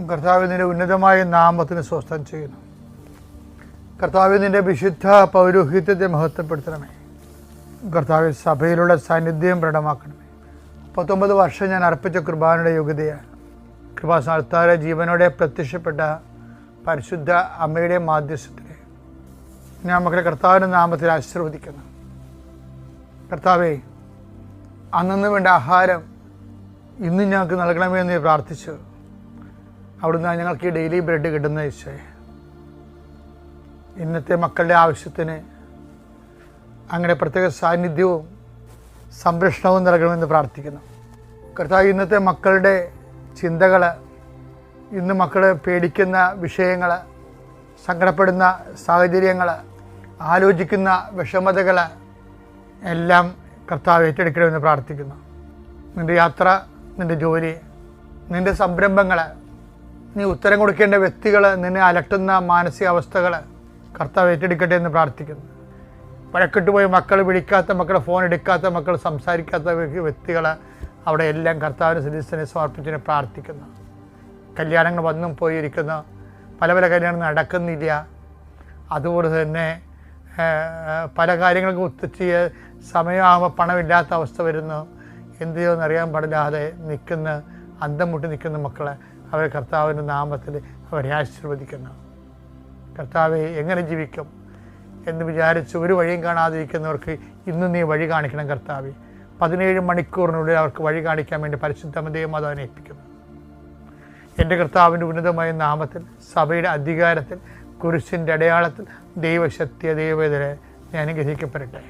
കർത്താവ് നിൻ്റെ ഉന്നതമായ നാമത്തിന് സ്വസ്ഥം ചെയ്യുന്നു. കർത്താവ് നിൻ്റെ വിശുദ്ധ പൗരോഹിത്യത്തെ മഹത്വപ്പെടുത്തണമേ. കർത്താവ് സഭയിലുള്ള സാന്നിധ്യം പ്രകടമാക്കണമേ. 19 വർഷം ഞാൻ അർപ്പിച്ച കൃപാനയുടെ യോഗ്യതയാണ്. കൃപാസ്ഥാനത്താരെ ജീവനോടെ പ്രത്യക്ഷപ്പെട്ട പരിശുദ്ധ അമ്മയുടെ മാധ്യസ്ഥത്തിൽ ഞാൻ മക്കളെ കർത്താവിൻ്റെ നാമത്തിൽ ആശീർവദിക്കുന്നു. കർത്താവേ, അന്നു വേണ്ട ആഹാരം ഇന്ന് ഞങ്ങൾക്ക് നൽകണമെന്ന് പ്രാർത്ഥിച്ചു. അവിടുന്ന് ഞങ്ങൾക്ക് ഈ ഡെയിലി ബ്രെഡ് കിട്ടുന്ന ഈശോയെ, ഇന്നത്തെ മക്കളുടെ ആവശ്യത്തിന് അങ്ങനെ പ്രത്യേക സാന്നിധ്യവും സംരക്ഷണവും നൽകണമെന്ന് പ്രാർത്ഥിക്കുന്നു. കർത്താവ്, ഇന്നത്തെ മക്കളുടെ ചിന്തകൾ, ഇന്ന് മക്കൾ പേടിക്കുന്ന വിഷയങ്ങൾ, സങ്കടപ്പെടുന്ന സാഹചര്യങ്ങൾ, ആലോചിക്കുന്ന വിഷമതകൾ എല്ലാം കർത്താവ് ഏറ്റെടുക്കണമെന്ന് പ്രാർത്ഥിക്കുന്നു. നിൻ്റെ യാത്ര, നിൻ്റെ ജോലി, നിൻ്റെ സംരംഭങ്ങൾ, നീ ഉത്തരം കൊടുക്കേണ്ട വ്യക്തികൾ, നിന്നെ അലട്ടുന്ന മാനസികാവസ്ഥകൾ കർത്താവ് ഏറ്റെടുക്കട്ടെ എന്ന് പ്രാർത്ഥിക്കുന്നു. വഴക്കിട്ടുപോയി മക്കൾ വിളിക്കാത്ത മക്കൾ, ഫോൺ എടുക്കാത്ത മക്കൾ, സംസാരിക്കാത്ത വ്യക്തികൾ, അവിടെ എല്ലാം കർത്താവിന് സദസ്യനെ സമർപ്പിച്ചതിനെ പ്രാർത്ഥിക്കുന്നു. കല്യാണങ്ങൾ വന്നും പോയിരിക്കുന്നു, പല പല കല്യാണം നടക്കുന്നില്ല. അതുപോലെ തന്നെ പല കാര്യങ്ങൾക്കും ഒത്തുചെയ്യ സമയമാകുമ്പോൾ പണമില്ലാത്ത അവസ്ഥ വരുന്നു. എന്ത് ചെയ്യുമെന്ന് അറിയാൻ പാടില്ലാതെ നിൽക്കുന്ന, അന്തം മുട്ടി നിൽക്കുന്ന മക്കളെ അവരെ കർത്താവിൻ്റെ നാമത്തിൽ അവരെ ആശീർവദിക്കുന്നു. കർത്താവെ, എങ്ങനെ ജീവിക്കും എന്ന് വിചാരിച്ച് ഒരു വഴിയും കാണാതിരിക്കുന്നവർക്ക് ഇന്ന് നീ വഴി കാണിക്കണം കർത്താവെ. 17 മണിക്കൂറിനുള്ളിൽ അവർക്ക് വഴി കാണിക്കാൻ വേണ്ടി പരിശുദ്ധമതയെ മാതാവിനെ ഏൽപ്പിക്കുന്നു. എൻ്റെ കർത്താവിൻ്റെ ഉന്നതമായ നാമത്തിൽ, സഭയുടെ അധികാരത്തിൽ, കുരിശിൻ്റെ അടയാളത്തിൽ, ദൈവശക്തിയ ദൈവവേദന ഞാൻ അനുഗ്രഹിക്കപ്പെടട്ടെ.